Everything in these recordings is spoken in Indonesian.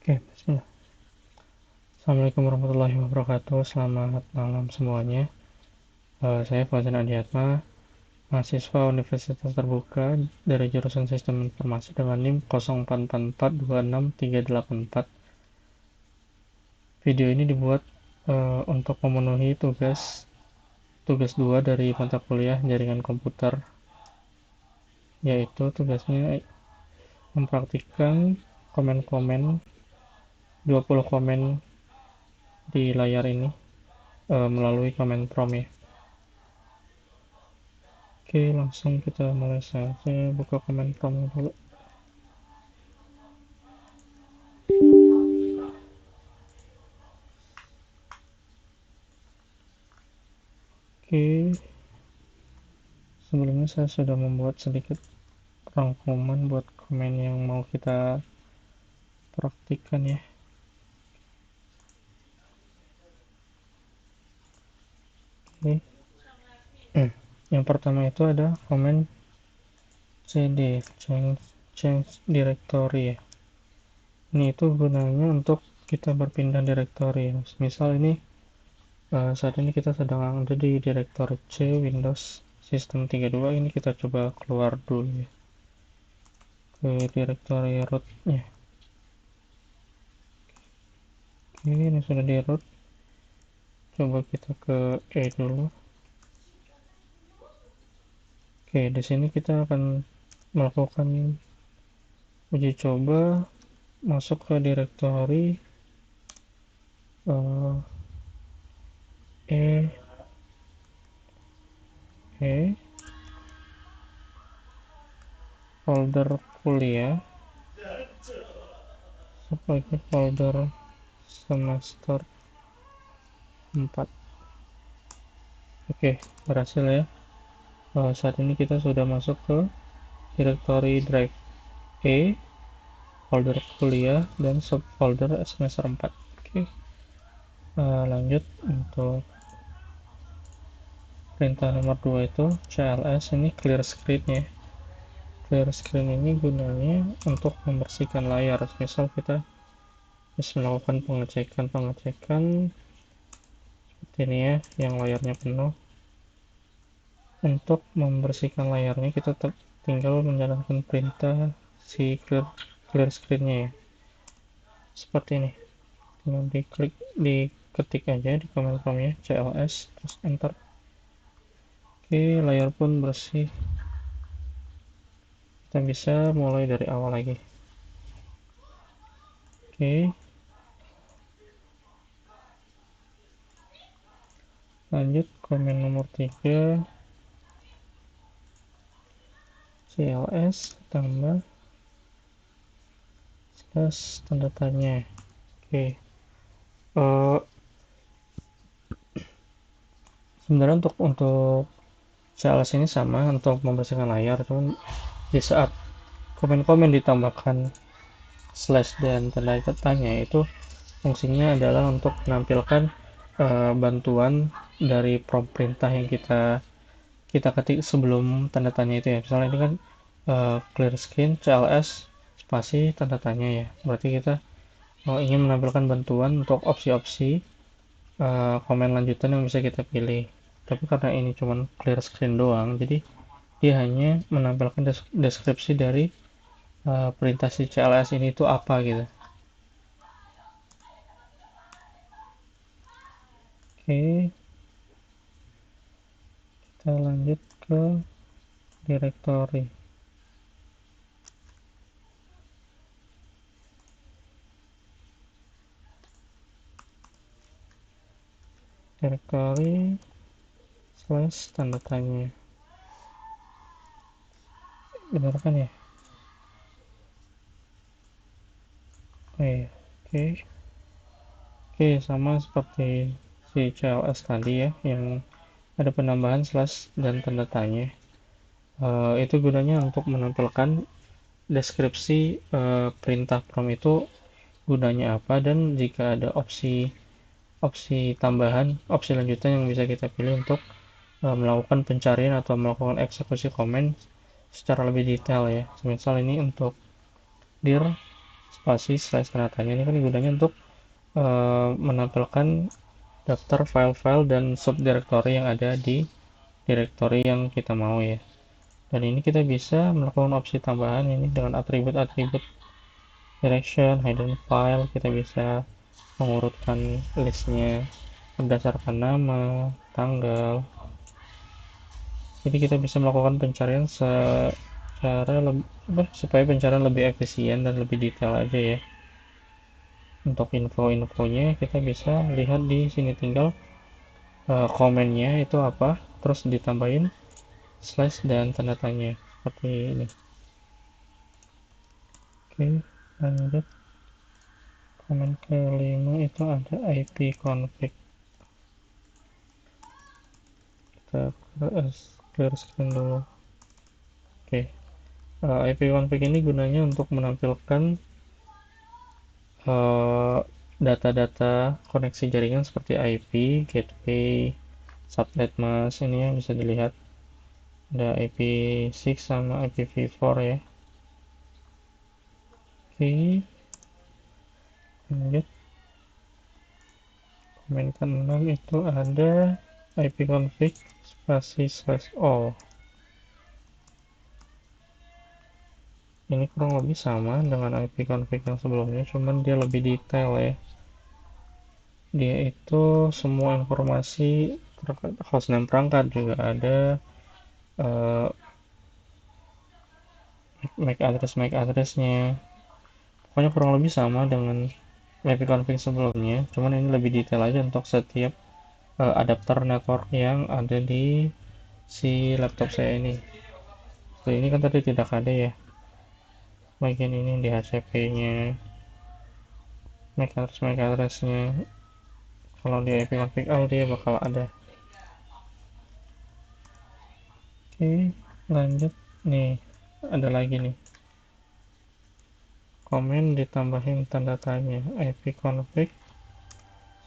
Oke, bismillah. Assalamualaikum warahmatullahi wabarakatuh. Selamat malam semuanya. Saya Fauzan Adiatma, mahasiswa Universitas Terbuka dari jurusan Sistem Informasi dengan NIM 0444263384. Video ini dibuat untuk memenuhi tugas 2 dari mata kuliah Jaringan Komputer, yaitu tugasnya mempraktikkan komen-komen 20 komen di layar ini melalui komen prompt ya. Oke, langsung kita mulai saja, buka komen prompt dulu. Oke, sebelumnya saya sudah membuat sedikit rangkuman buat komen yang mau kita praktikkan ya. Oke. Yang pertama itu ada komen cd, change directory ya. Ini itu gunanya untuk kita berpindah directory ya. Misal ini saat ini kita sedang ada di directory C Windows System 32. Ini kita coba keluar dulu ya ke directory root-nya. Oke, ini sudah di root. Coba kita ke E dulu. Oke, di sini kita akan melakukan uji coba masuk ke directory uh, E E folder kuliah sebagai folder semester 4. Oke, berhasil ya. Saat ini kita sudah masuk ke directory drive E, folder kuliah, dan subfolder semester 4. Oke, lanjut untuk perintah nomor 2 itu CLS, ini clear screen ya. Clear screen ini gunanya untuk membersihkan layar. Misal kita bisa melakukan pengecekan seperti ini ya, yang layarnya penuh. Untuk membersihkan layarnya kita tinggal menjalankan perintah si clear screen-nya ya. Seperti ini. Tinggal diketik aja di command prompt-nya CLS terus enter. Oke, layar pun bersih. Kita bisa mulai dari awal lagi. Oke. Lanjut komen nomor 3. CLS tambah slash tanda tanya. Oke. Sebenarnya untuk CLS ini sama untuk membersihkan layar, cuman di saat komen-komen ditambahkan slash dan tanda tanya itu fungsinya adalah untuk menampilkan bantuan dari prompt perintah yang kita ketik sebelum tanda tanya itu ya. Misalnya ini kan clear screen CLS spasi tanda tanya ya. Berarti kita ingin menampilkan bantuan untuk opsi-opsi komen lanjutan yang bisa kita pilih. Tapi karena ini cuma clear screen doang, jadi dia hanya menampilkan deskripsi dari perintah si CLS ini itu apa gitu. Oke, kita lanjut ke directory. Directory slash tanda tanya. Benar kan ya? Oh iya, oke. Oke, sama seperti si CLS tadi ya, yang ada penambahan slash dan tanda tanya. Itu gunanya untuk menampilkan deskripsi perintah prompt itu gunanya apa, dan jika ada opsi tambahan, opsi lanjutan yang bisa kita pilih untuk melakukan pencarian atau melakukan eksekusi komen secara lebih detail ya. Misal ini untuk dir spasi slash tanda tanya. Ini kan gunanya untuk menampilkan daftar file-file dan subdirektori yang ada di direktori yang kita mau ya. Dan ini kita bisa melakukan opsi tambahan ini dengan atribut-atribut direction, hidden file. Kita bisa mengurutkan listnya berdasarkan nama, tanggal. Jadi kita bisa melakukan pencarian secara lebih, supaya pencarian lebih efisien dan lebih detail aja ya. Untuk info-infonya kita bisa lihat di sini, tinggal komennya itu apa, terus ditambahin slash dan tanda tanya seperti ini. Oke, lanjut. Komen kelima itu ada IP config. Kita clear screen dulu. Oke, IP config ini gunanya untuk menampilkan data-data koneksi jaringan seperti IP, gateway, subnet mask. Ini yang bisa dilihat ada IP6 sama IPv4 ya. Oke, lanjut. Komen ke-6 itu ada IP config spasi /all. Ini kurang lebih sama dengan IP config yang sebelumnya, cuman dia lebih detail ya. Dia itu semua informasi terkait hostname perangkat juga ada, uh, MAC addressnya. Pokoknya kurang lebih sama dengan IP config sebelumnya, cuman ini lebih detail aja untuk setiap adapter network yang ada di si laptop saya ini. So, ini kan tadi tidak ada ya, bagian ini di HCP-nya, MAC address-nya. Kalau di IP config all dia bakal ada. Oke, lanjut. Nih, ada lagi nih. Komen ditambahin tanda tanya, IP config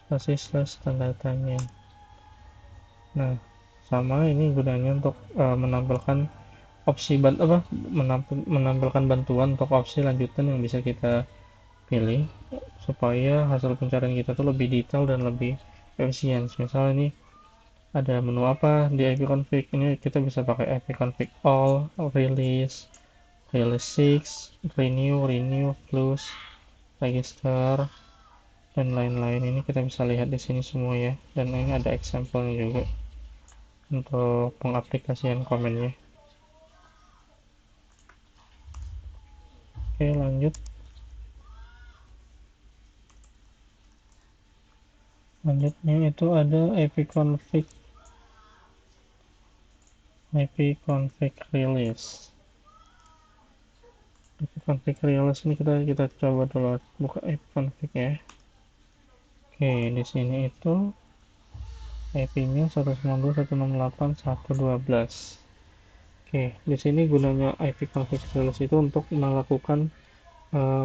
spasi slash tanda tanya. Nah, sama ini gunanya untuk menampilkan opsi menampilkan bantuan untuk opsi lanjutan yang bisa kita pilih supaya hasil pencarian kita tuh lebih detail dan lebih efisien. Misal ini ada menu apa di IP config, ini kita bisa pakai IP config all, release 6, renew, close, register, dan lain-lain. Ini kita bisa lihat di sini semua ya. Dan ini ada example-nya juga untuk pengaplikasian komennya. Oke, lanjut. Lanjutnya itu ada IP config release. IP config release ini kita coba dulu buka IP config ya. Oke, di sini itu IP-nya 192.168.112. Oke, di sini gunanya IP config release itu untuk melakukan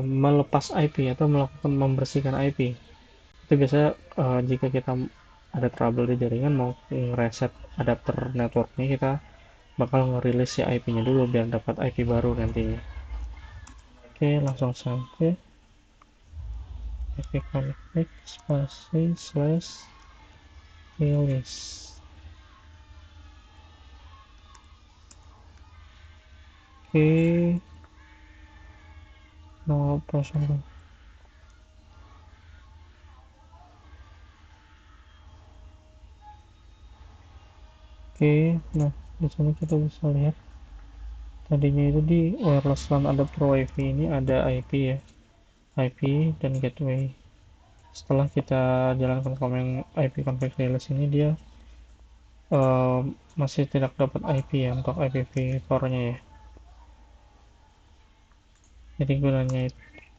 melepas IP atau melakukan membersihkan IP. Itu biasanya jika kita ada trouble di jaringan mau reset adapter networknya, kita bakal ngerilis si IP-nya dulu biar dapat IP baru nantinya. Oke, langsung sampai IP config spasi slash release. Oke, no person. Oke, nah di sini kita bisa lihat tadinya itu di wireless LAN adapter WiFi ini ada IP ya, IP dan gateway. Setelah kita jalankan komen IP config release ini, dia masih tidak dapat IP ya untuk IPv4-nya ya. Jadi gunanya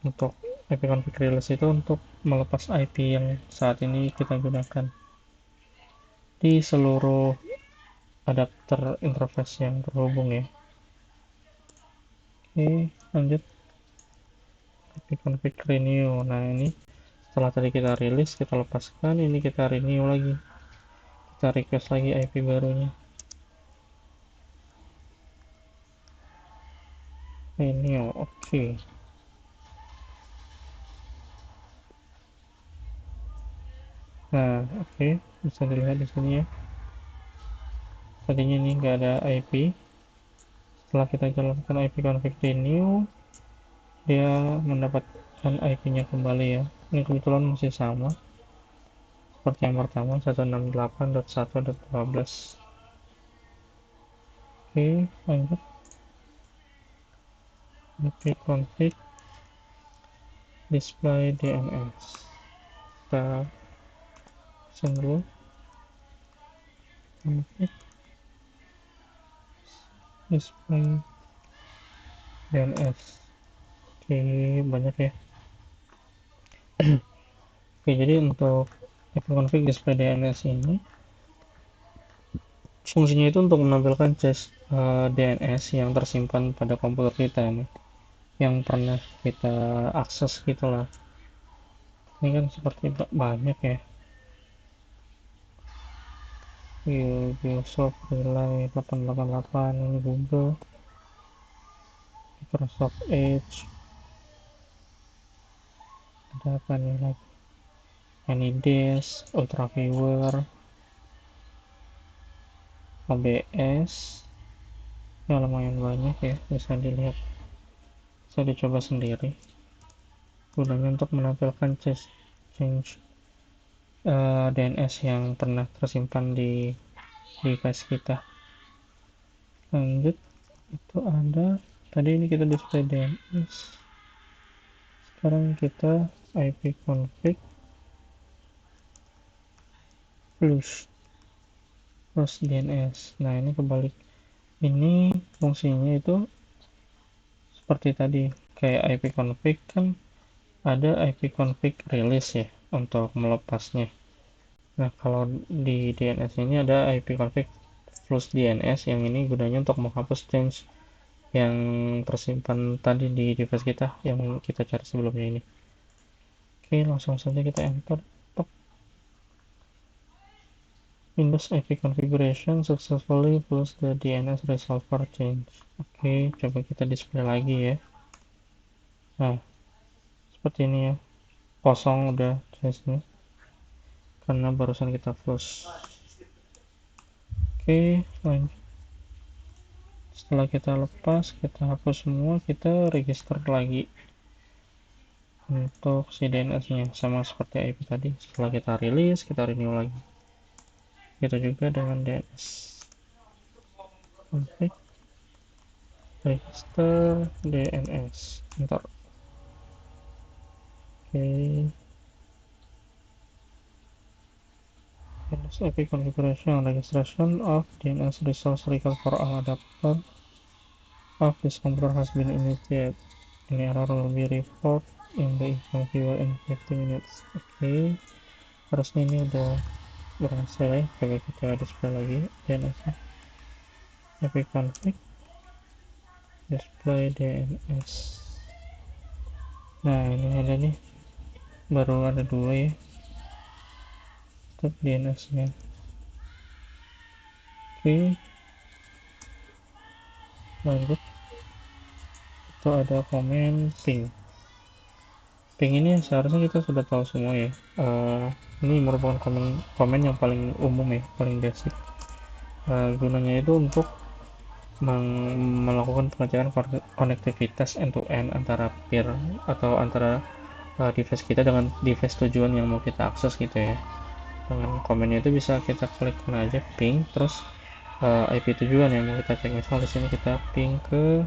untuk IP config release itu untuk melepas IP yang saat ini kita gunakan di seluruh adapter interface yang terhubung ya. Oke, lanjut. IP config renew. Nah, ini setelah tadi kita rilis, kita lepaskan, ini kita renew lagi. Kita request lagi IP barunya. Renew, oke. Nah, oke, bisa dilihat di sini ya. Tadinya ini nggak ada IP. Setelah kita jalankan IP config renew, dia mendapatkan IP-nya kembali ya. Ini kebetulan masih sama seperti yang pertama 168.1.12. Oke, lanjut IP config display DNS. Kita pesan dulu config display DNS. Oke, banyak ya. Oke, jadi untuk IP config display DNS ini fungsinya itu untuk menampilkan cache DNS yang tersimpan pada komputer kita nih, yang pernah kita akses gitulah. Ini kan seperti banyak ya. Microsoft Relay 888, ini Google, Microsoft Edge, ada apa nih lagi? AnyDesk, UltraViewer, OBS. Ya lumayan banyak ya, bisa dilihat, bisa dicoba sendiri. Gunanya untuk menampilkan change DNS yang pernah tersimpan di device kita. Lanjut, itu ada tadi ini kita display DNS. Sekarang kita IP config plus DNS. Nah, ini kebalik. Ini fungsinya itu seperti tadi, kayak IP config kan ada IP config release ya untuk melepasnya. Nah, kalau di DNS ini ada IP config plus DNS, yang ini gunanya untuk menghapus change yang tersimpan tadi di device kita yang kita cari sebelumnya ini. Oke, langsung saja kita enter. Tok. Windows IP configuration successfully plus the DNS resolver change. Oke, coba kita display lagi ya. Nah, seperti ini ya. Kosong udah change-nya karena barusan kita close. Oke, lanjut. Setelah kita lepas, kita hapus semua, kita register lagi untuk si DNS-nya sama seperti IP tadi. Setelah kita rilis, kita renew lagi. Itu juga dengan DNS. Config register DNS. Ntar. Oke. Windows IP configuration registration of DNS resource recall for all adapter of this computer has been initiated. Ini error will be report in the event viewer in 50 minutes. Oke, harusnya ini udah berhasil ya. Coba kita display lagi DNS-nya. IP config display DNS. Nah, ini ada nih, baru ada dua ya untuk DNS-nya. Oke, lanjut. Itu ada komen ping. Ping ini seharusnya kita sudah tahu semua ya. Ini merupakan komen yang paling umum ya, paling basic. Gunanya itu untuk melakukan pengecekan konektivitas end-to-end antara peer atau antara device kita dengan device tujuan yang mau kita akses gitu ya. Dengan komennya itu bisa kita klik aja ping, terus IP tujuan yang mau kita cek. Misal di sini kita ping ke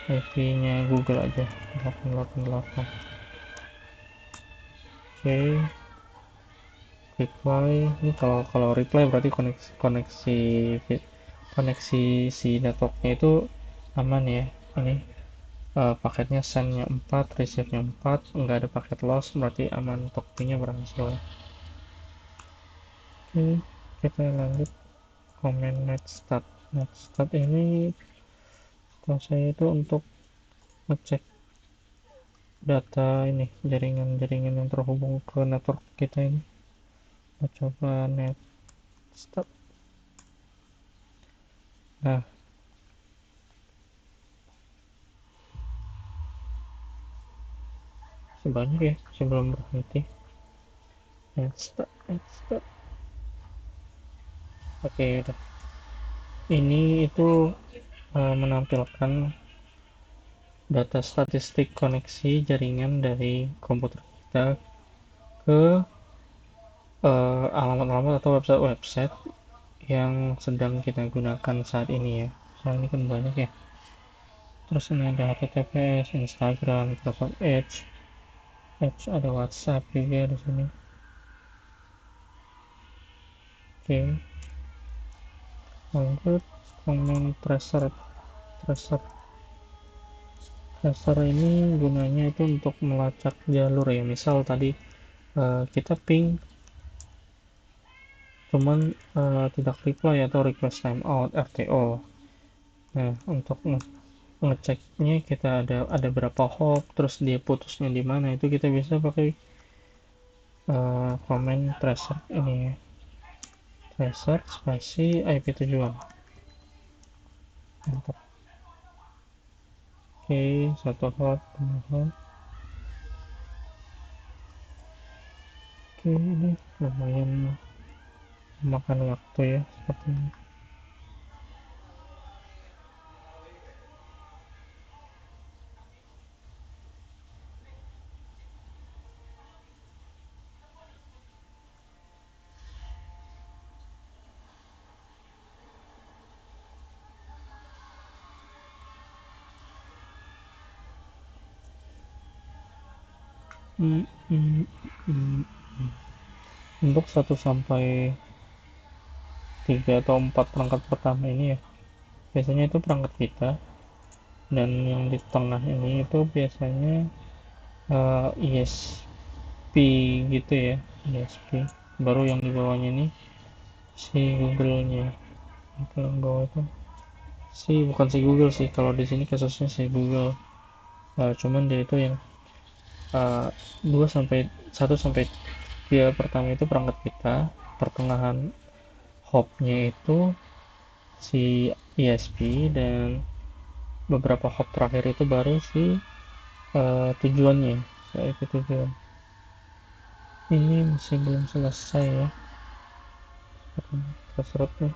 IP-nya Google aja 888. Oke, reply. Ini kalau reply berarti koneksi si networknya itu aman ya. Ini paketnya sendnya 4, receive-nya 4, nggak ada paket loss, berarti aman, untuk ping-nya berhasil. Oke, kita lanjut komen netstat. Netstat ini setahu saya itu untuk ngecek data ini, jaringan-jaringan yang terhubung ke network kita ini. Kita coba netstat. Nah, sebanyak ya sebelum berhenti. Next, next. Oke, udah. Ini itu menampilkan data statistik koneksi jaringan dari komputer kita ke alamat-alamat atau website-website yang sedang kita gunakan saat ini ya. Soalnya ini kan banyak ya. Terus ini ada HTTPS, Instagram, Microsoft Edge, ada WhatsApp juga di sini. Oke, lanjut comment tracer. Tracer ini gunanya itu untuk melacak jalur ya. Misal tadi kita ping cuman tidak reply atau request timeout RTO. Nah, untuk ngeceknya kita ada berapa hop, terus dia putusnya di mana, itu kita bisa pakai comment tracer ini ya. Tracer spasi IP tujuan. Mantap. Oke, satu hop, dua hop. Oke, ini lumayan makan waktu ya sepertinya. Hmm, hmm, hmm, hmm. Untuk 1 sampai 3 atau 4 perangkat pertama ini ya, biasanya itu perangkat kita, dan yang di tengah ini itu biasanya ISP gitu ya, ISP. Baru yang di bawahnya ini si Google-nya. Itu yang bawah itu bukan si Google sih, kalau di sini kasusnya si Google. Cuman dia itu yang uh, 2 sampai 1 sampai 3 pertama itu perangkat kita, pertengahan hopnya itu si ISP, dan beberapa hop terakhir itu baru si tujuannya, yaitu tujuan. Ini masih belum selesai ya passwordnya.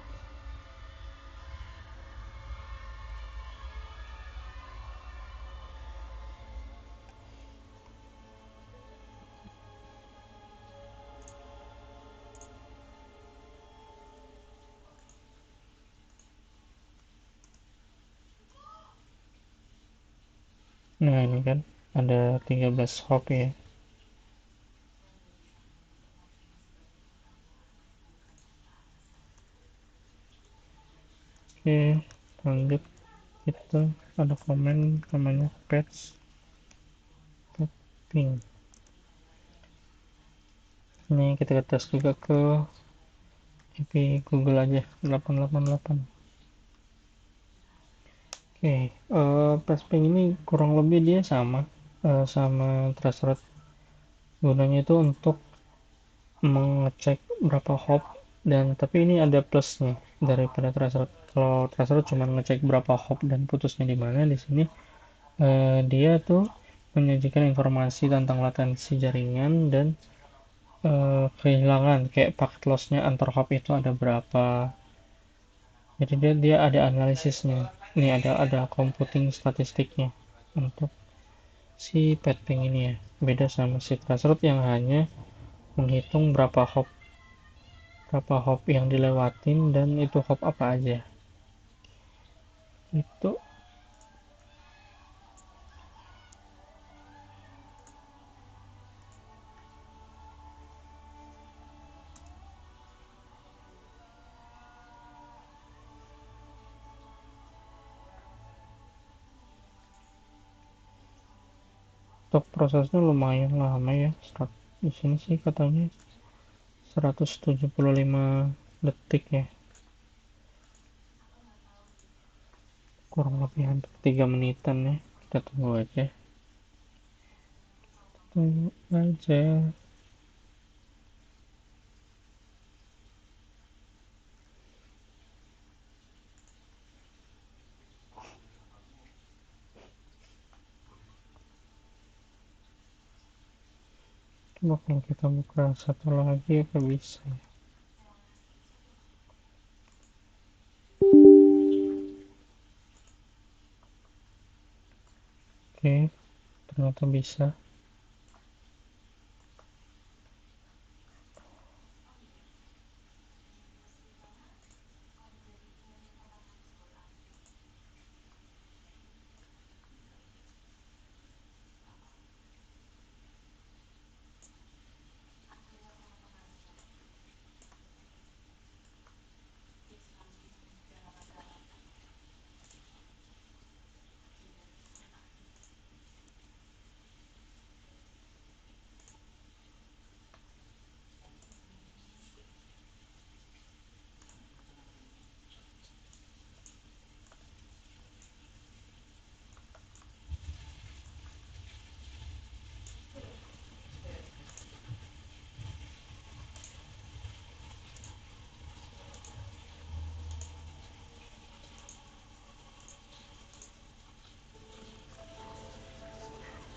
Nah ini kan ada 13 hop ya. Oke, lanjut. Kita ada komen namanya ping. Ini kita tes juga ke IP Google aja 888. Oke, ping ini kurang lebih dia sama sama Traceroute. Gunanya itu untuk mengecek berapa hop, dan tapi ini ada plusnya daripada Traceroute. Kalau Traceroute cuma ngecek berapa hop dan putusnya di mana, di sini dia tuh menyajikan informasi tentang latensi jaringan dan kehilangan, kayak paket lossnya antar hop itu ada berapa. Jadi dia ada analisisnya. Ini ada computing statistiknya untuk si petping ini ya. Beda sama si Traceroute yang hanya menghitung berapa hop yang dilewatin dan itu hop apa aja. Itu untuk prosesnya lumayan lama ya. Di sini sih katanya 175 detik ya. Kurang lebih hampir 3 menitan ya. Kita tunggu aja. Tunggu aja. Coba kalau kita buka satu lagi apa bisa? Oke, ternyata bisa.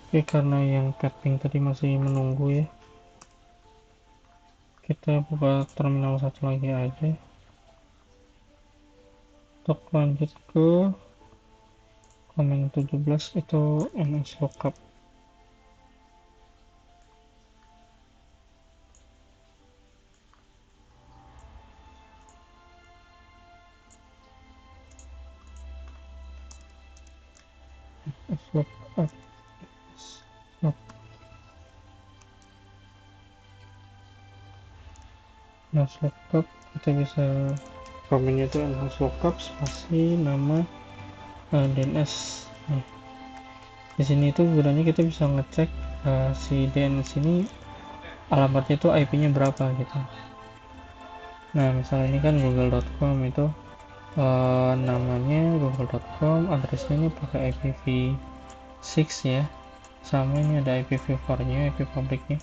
Oke, karena yang tapping tadi masih menunggu ya, kita buka terminal satu lagi aja untuk lanjut ke command 17 itu ns lookup. Lookup. Ns lookup kita bisa commandnya itu ns lookup spasi nama DNS. Nah, di sini itu gunanya kita bisa ngecek si DNS ini alamatnya itu IP-nya berapa gitu. Nah, misalnya ini kan google.com itu namanya google.com, addressnya ini pakai IPv6 ya, sama ini ada IPv4 nya, IP publiknya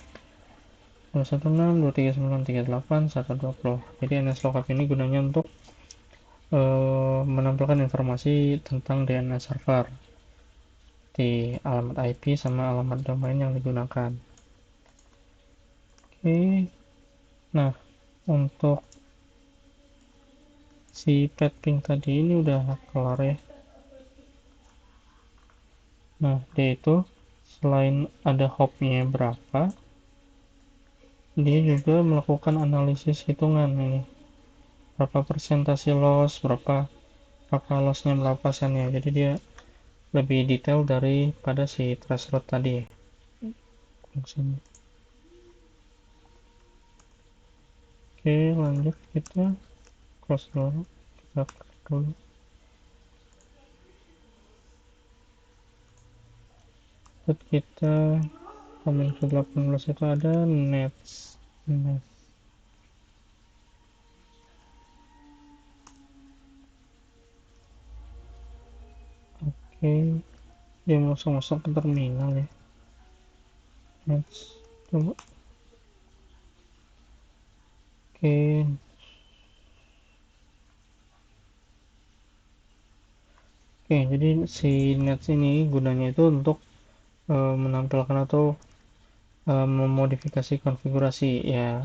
216.239.38.120. Jadi NS lookup ini gunanya untuk menampilkan informasi tentang DNS server di alamat IP sama alamat domain yang digunakan. Oke, nah untuk si pathing tadi ini udah kelar ya. Nah, dia itu selain ada hopnya berapa, dia juga melakukan analisis hitungan ini. Berapa persentase loss, berapa lossnya berapa persen ya. Jadi dia lebih detail daripada si threshold tadi ya. Oke, lanjut kita close dulu. Kita close dulu. Terus kita komen ke 18 itu ada nets. Oke, dia masuk ke terminal ya. Nets, coba. Oke, jadi si nets ini gunanya itu untuk menampilkan atau memodifikasi konfigurasi ya.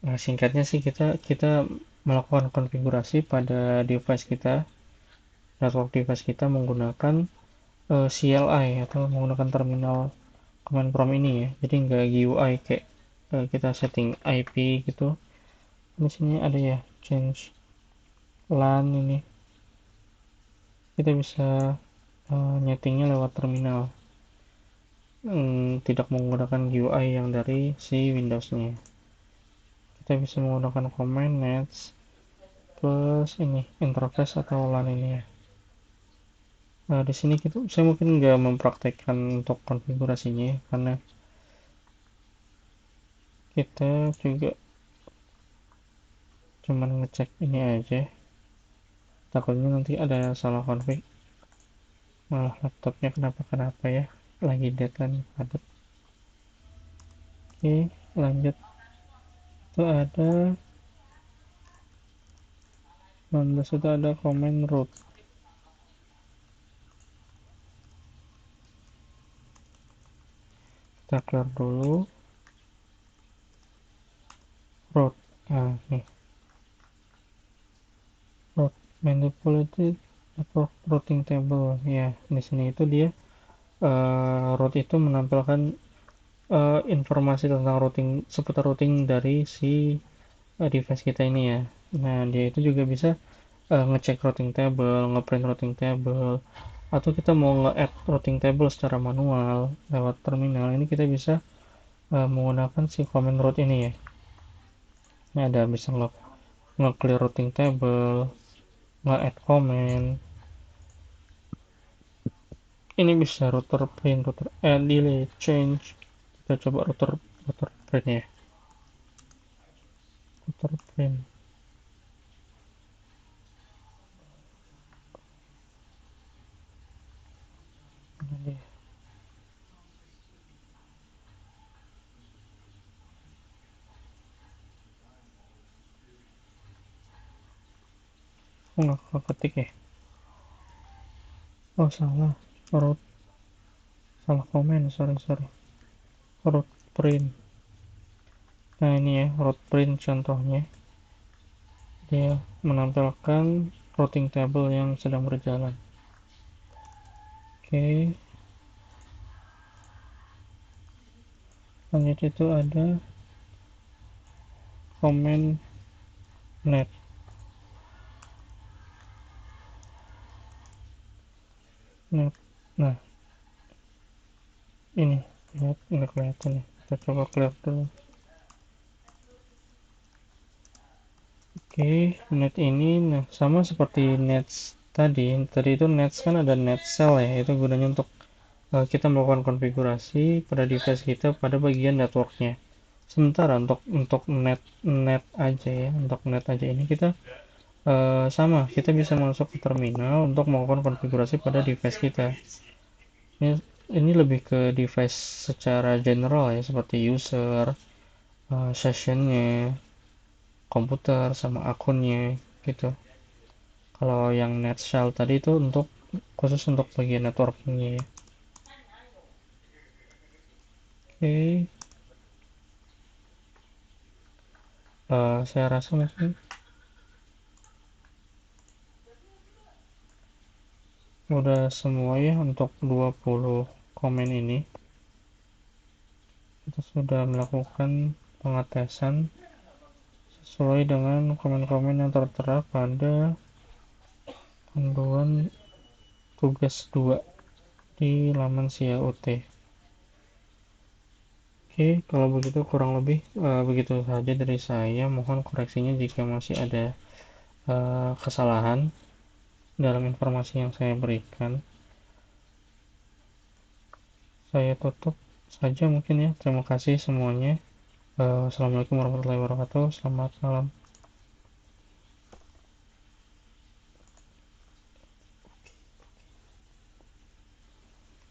Nah, singkatnya sih kita kita melakukan konfigurasi pada device kita, network device kita menggunakan CLI atau menggunakan terminal command prompt ini ya. Jadi nggak GUI kayak kita setting IP gitu. Di sini ada ya change LAN ini. Kita bisa nyetingnya lewat terminal. Tidak menggunakan GUI yang dari si Windows-nya. Kita bisa menggunakan command nets plus ini interface atau LAN ini ya. Nah, di sini saya mungkin nggak mempraktekkan untuk konfigurasinya ya, karena kita juga cuman ngecek ini aja. Takutnya nanti ada salah config, malah laptopnya kenapa ya, lagi deadline padat. Oke, lanjut. Itu ada 19 itu ada command root. Kita clear dulu. route. Nah, nih, route manipulated network routing table. Ya, di sini itu dia route itu menampilkan informasi tentang routing seputar routing dari si device kita ini ya. Nah, dia itu juga bisa ngecek routing table, ngeprint routing table, atau kita mau nge-add routing table secara manual lewat terminal. Ini kita bisa menggunakan si command route ini ya. Ini ada bisa nge-clear routing table, nge-add comment. Ini bisa router print, router add, delete, change. Kita coba router print ya. Router print. Ini nggak ketik ya. Oh salah. Route salah komen. Sorry. Route print. Nah ini ya route print contohnya. Dia menampilkan routing table yang sedang berjalan. Oke. Lanjut itu ada comment net. Net. Nah ini lihat nggak kelihatan ya. Kita coba clear dulu. Oke, net ini nah sama seperti nets tadi. Tadi itu nets kan ada net cell ya. Itu gunanya untuk kita melakukan konfigurasi pada device kita pada bagian networknya. Sementara untuk net net aja ya, untuk net aja ini kita sama, kita bisa masuk ke terminal untuk melakukan konfigurasi pada device kita. Ini, ini lebih ke device secara general ya, seperti user, sessionnya, komputer, sama akunnya gitu. Kalau yang net shell tadi itu khusus untuk bagian networknya ya. Oke, saya rasa mungkin udah semua ya untuk 20 komen ini. Kita sudah melakukan pengetesan sesuai dengan komen-komen yang tertera pada panduan tugas 2 di laman SIA-UT. Oke, kalau begitu kurang lebih begitu saja dari saya. Mohon koreksinya jika masih ada kesalahan dalam informasi yang saya berikan. Saya tutup saja mungkin ya. Terima kasih semuanya. Assalamualaikum warahmatullahi wabarakatuh. Selamat malam.